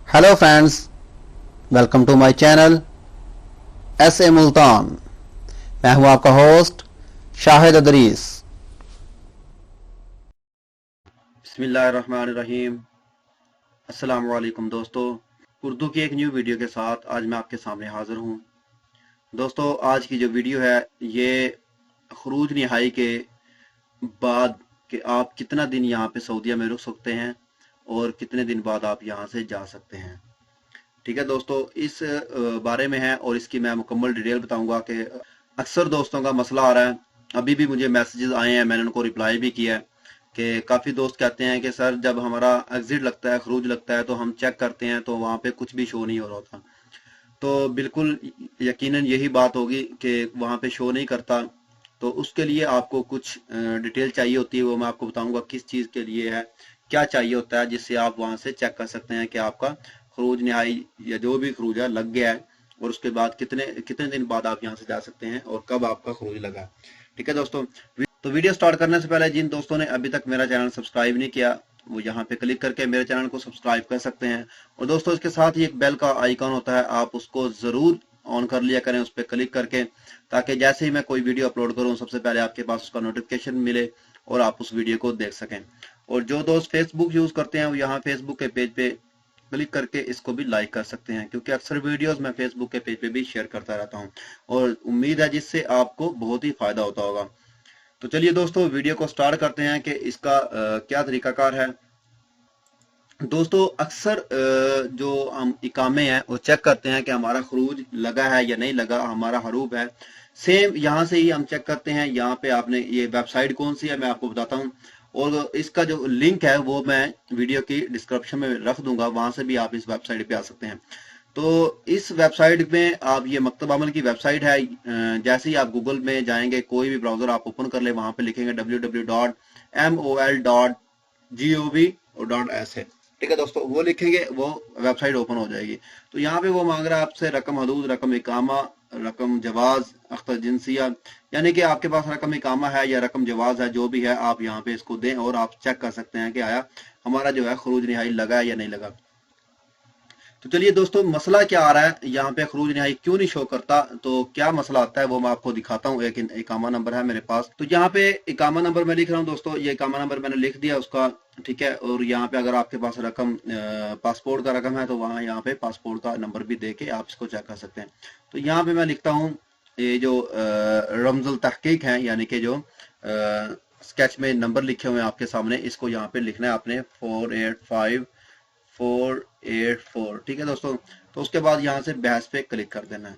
Hello friends, welcome to my channel S A Multan. मैं हूं आपका होस्ट शाहिद अदरीस। बिस्मिल्लाहिर्रहमानिर्रहीम। अस्सलाम वालेकुम दोस्तों, उर्दू की एक न्यू वीडियो के साथ आज मैं आपके सामने हाजिर हूं। दोस्तों, आज की जो वीडियो है ये खरूज निहाई के बाद कि आप कितना दिन यहाँ पे सऊदीया में रुक सकते हैं और कितने दिन बाद आप यहाँ से जा सकते हैं। ठीक है दोस्तों, इस बारे में है और इसकी मैं मुकम्मल डिटेल बताऊंगा कि अक्सर दोस्तों का मसला आ रहा है। अभी भी मुझे मैसेजेस आए हैं, मैंने उनको रिप्लाई भी किया है कि काफ़ी दोस्त कहते हैं कि सर जब हमारा एग्जिट लगता है, खरूज लगता है, तो हम चेक करते हैं तो वहाँ पे कुछ भी शो नहीं हो रहा होता। तो बिल्कुल यकीनन यही बात होगी कि वहाँ पे शो नहीं करता। तो उसके लिए आपको कुछ डिटेल चाहिए होती है, वो मैं आपको बताऊंगा किस चीज़ के लिए है, क्या चाहिए होता है, जिससे आप वहाँ से चेक कर सकते हैं कि आपका खरूज निहाई या जो भी खरूज है लग गया है और उसके बाद कितने कितने दिन बाद आप यहाँ से जा सकते हैं और कब आपका खरूज लगा है। ठीक है दोस्तों, तो वीडियो स्टार्ट करने से पहले जिन दोस्तों ने अभी तक मेरा चैनल सब्सक्राइब नहीं किया वो यहाँ पे क्लिक करके मेरे चैनल को सब्सक्राइब कर सकते हैं। और दोस्तों, इसके साथ ही एक बेल का आइकॉन होता है, आप उसको जरूर ऑन कर लिया करें उस पर क्लिक करके, ताकि जैसे ही मैं कोई वीडियो अपलोड करूं सबसे पहले आपके पास उसका नोटिफिकेशन मिले और आप उस वीडियो को देख सकें। और जो दोस्त फेसबुक यूज करते हैं वो यहाँ फेसबुक के पेज पे क्लिक करके इसको भी लाइक कर सकते हैं, क्योंकि अक्सर वीडियोस मैं फेसबुक के पेज पे भी शेयर करता रहता हूँ और उम्मीद है जिससे आपको बहुत ही फायदा होता होगा। तो चलिए दोस्तों, वीडियो को स्टार्ट करते हैं कि इसका क्या तरीकाकार है। दोस्तों, अक्सर जो हम इकामे हैं वो चेक करते हैं कि हमारा खरूज लगा है या नहीं लगा, हमारा हरूब है। सेम यहाँ से ही हम चेक करते हैं। यहाँ पे आपने ये वेबसाइट कौन सी है मैं आपको बताता हूँ, और इसका जो लिंक है वो मैं वीडियो की डिस्क्रिप्शन में रख दूंगा, वहां से भी आप इस वेबसाइट पे आ सकते हैं। तो इस वेबसाइट में आप, ये मकतब अमल की वेबसाइट है, जैसे ही आप गूगल में जाएंगे, कोई भी ब्राउजर आप ओपन कर ले, वहां पे लिखेंगे www.mol.gov.sa। ठीक है दोस्तों, वो लिखेंगे वो वेबसाइट ओपन हो जाएगी। तो यहाँ पे वो मांग रहा है आपसे रकम हदूद, रकम इकामा, रकम जवाज, अख्तर जिनसिया, यानी कि आपके पास रकम इकामा है या रकम जवाज है, जो भी है आप यहाँ पे इसको दें और आप चेक कर सकते हैं कि आया हमारा जो है खरूज निहाई लगा है या नहीं लगा। तो चलिए दोस्तों, मसला क्या आ रहा है यहाँ पे, खरूज निहाई क्यों नहीं शो करता, तो क्या मसला आता है वो मैं आपको दिखाता हूँ। एक इकामा नंबर है मेरे पास, तो यहाँ पे इकामा नंबर मैं लिख रहा हूँ दोस्तों, ये इकामा नंबर मैंने लिख दिया उसका। ठीक है, और यहाँ पे अगर आपके पास रकम पासपोर्ट का रकम है तो वहाँ यहाँ पे पासपोर्ट का नंबर भी दे के आप इसको चेक कर सकते हैं। तो यहाँ पे मैं लिखता हूँ ये जो रमजुल तहकीक है, यानी कि जो स्केच में नंबर लिखे हुए हैं आपके सामने, इसको यहाँ पे लिखना है आपने 485484। ठीक है दोस्तों, तो उसके बाद यहाँ से बहस पे क्लिक कर देना है।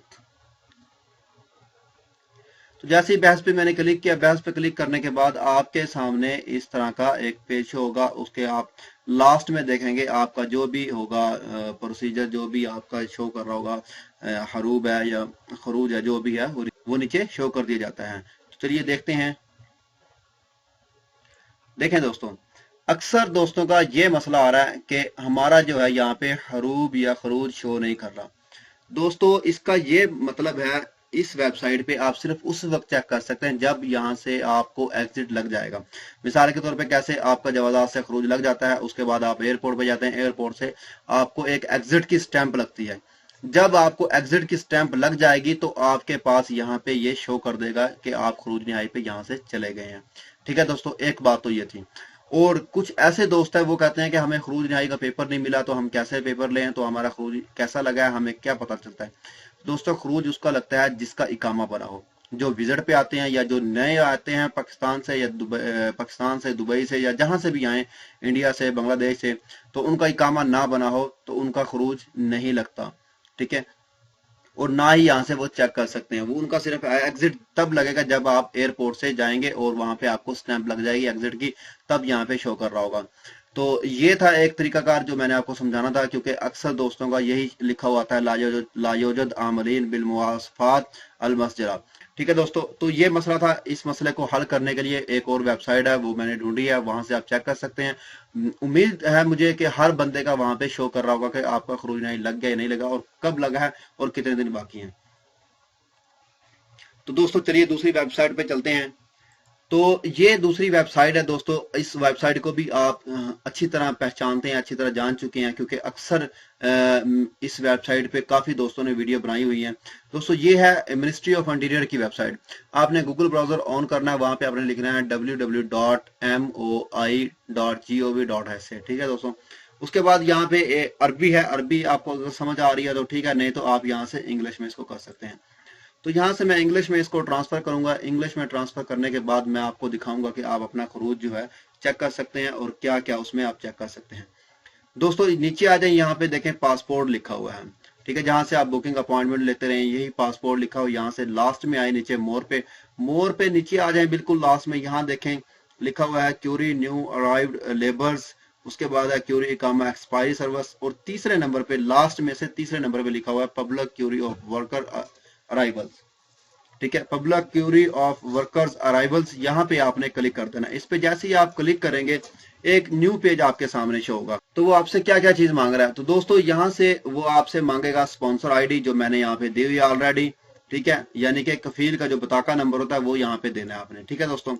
तो जैसे ही बहस पे मैंने क्लिक किया, बहस पे क्लिक करने के बाद आपके सामने इस तरह का एक पेज होगा। उसके आप लास्ट में देखेंगे आपका जो भी होगा प्रोसीजर, जो भी आपका शो कर रहा होगा, हरूब है या खरूज है, जो भी है वो नीचे शो कर दिया जाता है। तो चलिए देखते हैं। देखें दोस्तों, अक्सर दोस्तों का ये मसला आ रहा है कि हमारा जो है यहाँ पे हरूब या खरूज शो नहीं कर रहा। दोस्तों, इसका ये मतलब है, इस वेबसाइट पे आप सिर्फ उस वक्त चेक कर सकते हैं जब यहाँ से आपको एग्जिट लग जाएगा। मिसाल के तौर पे कैसे आपका जवाजात से खरूज लग जाता है, उसके बाद आप एयरपोर्ट पे जाते हैं, एयरपोर्ट से आपको एक एग्जिट की स्टैंप लगती है। जब आपको एग्जिट की स्टैंप लग जाएगी तो आपके पास यहाँ पे ये शो कर देगा कि आप खरूज निहाई पे यहाँ से चले गए हैं। ठीक है दोस्तों, एक बात तो ये थी। और कुछ ऐसे दोस्त है वो कहते हैं कि हमें खरूज निहाई का पेपर नहीं मिला तो हम कैसे पेपर लें, तो हमारा खरूज कैसा लगा है हमें क्या पता चलता है। दोस्तों, खरूज उसका लगता है जिसका इकामा बना हो। जो विजिट पे आते हैं या जो नए आते हैं पाकिस्तान से या पाकिस्तान से, दुबई से या जहां से भी आए, इंडिया से, बांग्लादेश से, तो उनका इकामा ना बना हो तो उनका खरूज नहीं लगता। ठीक है, और ना ही यहाँ से वो चेक कर सकते हैं। वो उनका सिर्फ एग्जिट तब लगेगा जब आप एयरपोर्ट से जाएंगे और वहां पे आपको स्टैंप लग जाएगी एग्जिट की, तब यहाँ पे शो कर रहा होगा। तो ये था एक तरीकाकार जो मैंने आपको समझाना था, क्योंकि अक्सर दोस्तों का यही लिखा हुआ था, लायोजद आमलीन बिल मुवासफात अल मसजरा। ठीक है दोस्तों, तो ये मसला था। इस मसले को हल करने के लिए एक और वेबसाइट है वो मैंने ढूंढी है, वहां से आप चेक कर सकते हैं। उम्मीद है मुझे कि हर बंदे का वहां पे शो कर रहा होगा कि आपका खरूज नहीं लग गया या नहीं लगा और कब लगा है और कितने दिन बाकी हैं। तो दोस्तों चलिए दूसरी वेबसाइट पे चलते हैं। तो ये दूसरी वेबसाइट है दोस्तों। इस वेबसाइट को भी आप अच्छी तरह पहचानते हैं, अच्छी तरह जान चुके हैं, क्योंकि अक्सर इस वेबसाइट पे काफ़ी दोस्तों ने वीडियो बनाई हुई है। दोस्तों ये है मिनिस्ट्री ऑफ इंटीरियर की वेबसाइट। आपने गूगल ब्राउज़र ऑन करना है, वहाँ पे आपने लिखना है www.moi.gov.sa। ठीक है दोस्तों। उसके बाद यहाँ पे अरबी है, अरबी आपको अगर समझ आ रही है तो ठीक है, नहीं तो आप यहाँ से इंग्लिश में इसको कर सकते हैं। तो यहाँ से मैं इंग्लिश में इसको ट्रांसफ़र करूंगा। इंग्लिश में ट्रांसफ़र करने के बाद मैं आपको दिखाऊंगा कि आप अपना खरूज जो है चेक कर सकते हैं और क्या क्या उसमें आप चेक कर सकते हैं। दोस्तों नीचे आ जाए, यहाँ पे देखें पासपोर्ट लिखा हुआ है। ठीक है, जहाँ से आप बुकिंग अपॉइंटमेंट लेते रहे यही पासपोर्ट लिखा हुआ। यहाँ से लास्ट में आए नीचे मोर पे नीचे आ जाए बिल्कुल लास्ट में, यहाँ देखें लिखा हुआ है क्यूरी न्यू अराइव्ड लेबर्स। उसके बाद है क्यूरी इकामा एक्सपायरी सर्विस, और तीसरे नंबर पे लास्ट में से तीसरे नंबर पे लिखा हुआ है public query of worker arrivals. ठीक है, public query of workers arrivals, यहाँ पे आपने क्लिक कर देना। इस पे जैसे ही आप क्लिक करेंगे एक न्यू पेज आपके सामने शो होगा। तो वो आपसे क्या क्या चीज मांग रहा है, तो दोस्तों यहाँ से वो आपसे मांगेगा स्पॉन्सर आईडी, जो मैंने यहाँ पे दी हुई है ऑलरेडी। ठीक है, यानी कि कफील का जो बताका नंबर होता है वो यहाँ पे देना है आपने। ठीक है दोस्तों,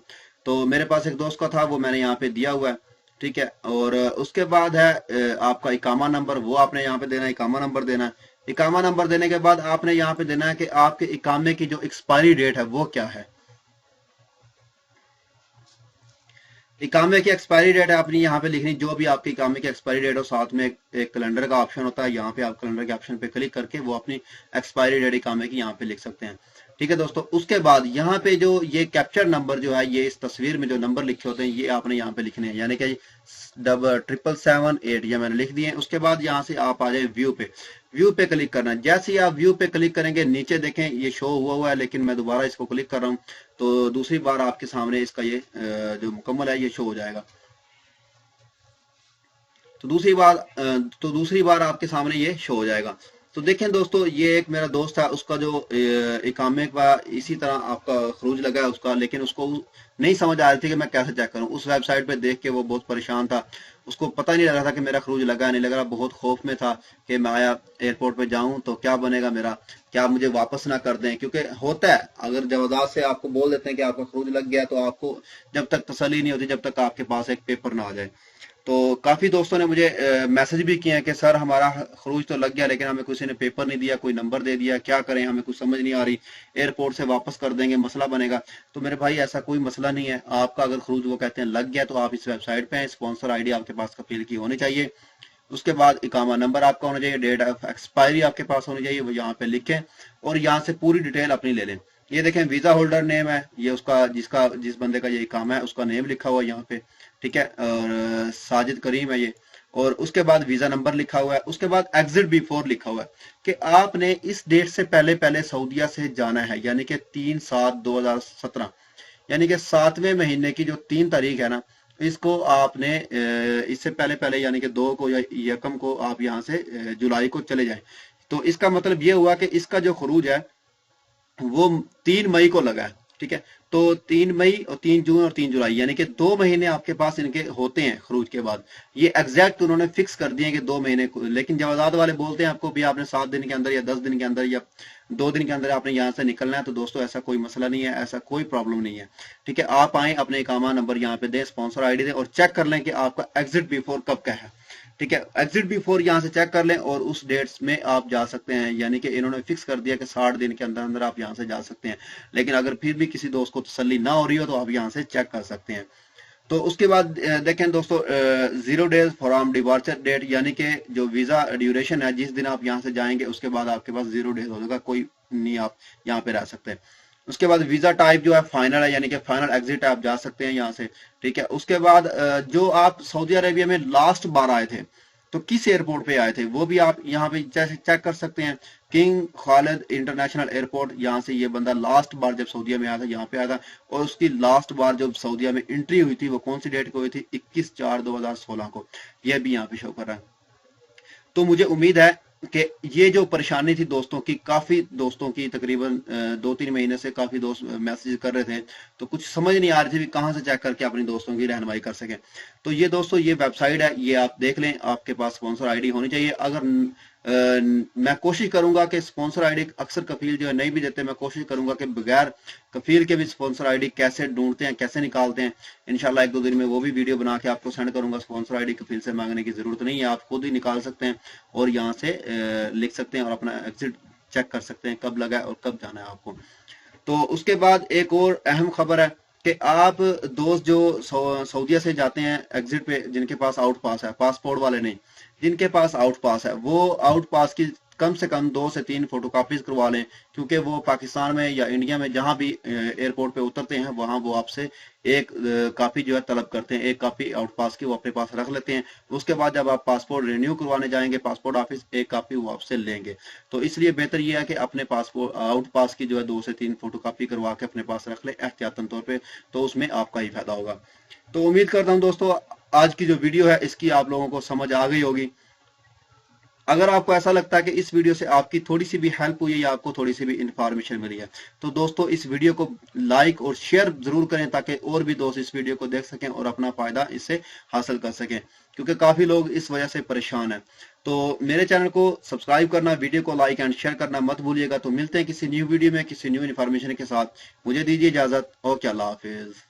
तो मेरे पास एक दोस्त का था, वो मैंने यहाँ पे दिया हुआ है। ठीक है, और उसके बाद है आपका इकामा नंबर, वो आपने यहाँ पे देना है, इकामा नंबर देना है। इकामा नंबर देने के बाद आपने यहाँ पे देना है कि आपके इकामे की जो एक्सपायरी डेट है वो क्या है। इकामे की एक्सपायरी डेट है आपने यहाँ पे लिखनी, जो भी आपकी इकामे की एक्सपायरी डेट हो। साथ में एक कैलेंडर का ऑप्शन होता है, यहाँ पे आप कैलेंडर के ऑप्शन पे क्लिक करके वो अपनी एक्सपायरी डेट इकामे की यहाँ पे लिख सकते हैं। ठीक है दोस्तों, उसके बाद यहाँ पे जो ये कैप्चर नंबर जो है, ये इस तस्वीर में जो नंबर लिखे होते हैं ये आपने यहाँ पे लिखने हैं, यानी कि 77778 ये मैंने लिख दिए। उसके बाद यहाँ से आप आ जाए व्यू पे, व्यू पे क्लिक करना है। जैसे ही आप व्यू पे क्लिक करेंगे नीचे देखें ये शो हुआ है, लेकिन मैं दोबारा इसको क्लिक कर रहा हूँ तो दूसरी बार आपके सामने इसका ये जो मुकम्मल है ये शो हो जाएगा। तो दूसरी बार आपके सामने ये शो हो जाएगा। तो देखें दोस्तों, ये एक मेरा दोस्त है, उसका जो इकामे का इसी तरह आपका खरूज लगा है उसका, लेकिन उसको नहीं समझ आ रही थी कि मैं कैसे चेक करूं। उस वेबसाइट पे देख के वो बहुत परेशान था, उसको पता नहीं लग रहा था कि मेरा खरूज लगा नहीं लग रहा, बहुत खौफ में था कि मैं आया एयरपोर्ट पे जाऊं तो क्या बनेगा मेरा, क्या मुझे वापस ना कर दें। क्योंकि होता है अगर जवादात से आपको बोल देते हैं कि आपका खरूज लग गया, तो आपको जब तक तसल्ली नहीं होती जब तक आपके पास एक पेपर ना आ जाए। तो काफी दोस्तों ने मुझे मैसेज भी किए हैं कि सर हमारा खरूज तो लग गया, लेकिन हमें किसी ने पेपर नहीं दिया, कोई नंबर दे दिया, क्या करें, हमें कुछ समझ नहीं आ रही, एयरपोर्ट से वापस कर देंगे, मसला बनेगा। तो मेरे भाई ऐसा कोई मसला नहीं है, आपका अगर खरूज वो कहते हैं लग गया तो आप इस वेबसाइट पे हैं, स्पॉन्सर आईडी आपके पास कफील की होनी चाहिए। उसके बाद इकामा नंबर आपका होना चाहिए, डेट ऑफ एक्सपायरी आपके पास होनी चाहिए, वो यहाँ पे लिखें और यहाँ से पूरी डिटेल अपनी ले लें। ये देखें वीजा होल्डर नेम है, ये उसका जिस बंदे का ये इकामा है उसका नेम लिखा हुआ है यहाँ पे। ठीक है, और साजिद करीम है ये, और उसके बाद वीजा नंबर लिखा हुआ है। उसके बाद एग्जिट बिफोर लिखा हुआ है कि आपने इस डेट से पहले पहले सऊदीया से जाना है, यानी कि 3/7/2017, यानी कि 7वें महीने की जो 3 तारीख है ना, इसको आपने इससे पहले पहले यानी कि 2 को या यकम को आप यहाँ से जुलाई को चले जाएं। तो इसका मतलब ये हुआ कि इसका जो खरूज है वो 3 मई को लगा है। ठीक है, तो 3 मई और 3 जून और 3 जुलाई यानी कि 2 महीने आपके पास इनके होते हैं खरूज के बाद। ये एग्जैक्ट उन्होंने फिक्स कर दिए कि 2 महीने को, लेकिन जवाजात वाले बोलते हैं आपको भी आपने 7 दिन के अंदर या 10 दिन के अंदर या 2 दिन के अंदर आपने यहाँ से निकलना है। तो दोस्तों ऐसा कोई मसला नहीं है, ऐसा कोई प्रॉब्लम नहीं है। ठीक है, आप आए अपने इकामा नंबर यहाँ पे दें, स्पॉन्सर आईडी दें और चेक कर लें कि आपका एग्जिट बिफोर कब का है। ठीक है, एग्जिट बिफोर यहाँ से चेक कर लें और उस डेट्स में आप जा सकते हैं, यानी कि इन्होंने फिक्स कर दिया कि 60 दिन के अंदर अंदर आप यहाँ से जा सकते हैं। लेकिन अगर फिर भी किसी दोस्त को तसल्ली ना हो रही हो तो आप यहाँ से चेक कर सकते हैं। तो उसके बाद देखें दोस्तों 0 डेज फ्रॉम डिपार्चर डेट, यानी कि जो वीजा ड्यूरेशन है, जिस दिन आप यहाँ से जाएंगे उसके बाद आपके पास 0 डेज हो जाएगा, कोई नहीं आप यहाँ पे रह सकते। उसके बाद वीजा टाइप जो है फाइनल है, यानी कि फाइनल एग्जिट है, आप जा सकते हैं यहाँ से। ठीक है, उसके बाद जो आप सऊदी अरेबिया में लास्ट बार आए थे तो किस एयरपोर्ट पे आए थे वो भी आप यहाँ पे चेक कर सकते हैं। किंग खालिद इंटरनेशनल एयरपोर्ट, यहाँ से ये बंदा लास्ट बार जब सऊदीया में आया था यहाँ पे आया था, और उसकी लास्ट बार जब सऊदीया में एंट्री हुई थी वो कौन सी डेट को हुई थी, 21/4/2016 को, यह भी यहाँ पे शो कर रहा है। तो मुझे उम्मीद है कि ये जो परेशानी थी दोस्तों की, काफी दोस्तों की तकरीबन 2-3 महीने से काफी दोस्त मैसेज कर रहे थे, तो कुछ समझ नहीं आ रही थी कि कहाँ से चेक करके अपने दोस्तों की रहनुमाई कर सकें। तो ये दोस्तों ये वेबसाइट है, ये आप देख लें, आपके पास स्पॉन्सर आईडी होनी चाहिए। अगर मैं कोशिश करूंगा कि स्पॉन्सर आईडी अक्सर कफील जो है नहीं भी देते, मैं कोशिश करूंगा कि बगैर कफील के भी स्पॉन्सर आईडी कैसे ढूंढते हैं, कैसे निकालते हैं। इंशाल्लाह 1-2 दिन में वो भी वीडियो बना के आपको सेंड करूंगा। स्पॉन्सर आईडी कफील से मांगने की जरूरत नहीं है, आप खुद ही निकाल सकते हैं और यहाँ से लिख सकते हैं और अपना एग्जिट चेक कर सकते हैं कब लगा है और कब जाना है आपको। तो उसके बाद एक और अहम खबर है कि आप दोस्त जो सऊदीया से जाते हैं एग्जिट पे, जिनके पास आउट पास है, पासपोर्ट वाले नहीं, जिनके पास आउट पास है, वो आउट पास की कम से कम 2 से 3 फोटोकॉपीज करवा लें, क्योंकि वो पाकिस्तान में या इंडिया में जहां भी एयरपोर्ट पे उतरते हैं वहां वो आपसे एक कॉपी जो है तलब करते हैं, एक कॉपी आउट पास की वो अपने पास रख लेते हैं। उसके बाद जब आप पासपोर्ट रिन्यू करवाने जाएंगे पासपोर्ट ऑफिस, एक कॉपी वो आपसे लेंगे। तो इसलिए बेहतर ये है कि अपने पासपोर्ट आउट पास की जो है 2 से 3 फोटोकॉपी करवा के अपने पास रख ले एहतियातन तौर पर, तो उसमें आपका ही फायदा होगा। तो उम्मीद करता हूँ दोस्तों आज की जो वीडियो है इसकी आप लोगों को समझ आ गई होगी। अगर आपको ऐसा लगता है कि इस वीडियो से आपकी थोड़ी सी भी हेल्प हुई है या आपको थोड़ी सी भी इंफॉर्मेशन मिली है, तो दोस्तों इस वीडियो को लाइक और शेयर जरूर करें ताकि और भी दोस्त इस वीडियो को देख सकें और अपना फायदा इससे हासिल कर सकें, क्योंकि काफी लोग इस वजह से परेशान हैं। तो मेरे चैनल को सब्सक्राइब करना, वीडियो को लाइक एंड शेयर करना मत भूलिएगा। तो मिलते हैं किसी न्यू वीडियो में किसी न्यू इन्फॉर्मेशन के साथ। मुझे दीजिए इजाजत। ओके, अल्लाह हाफिज।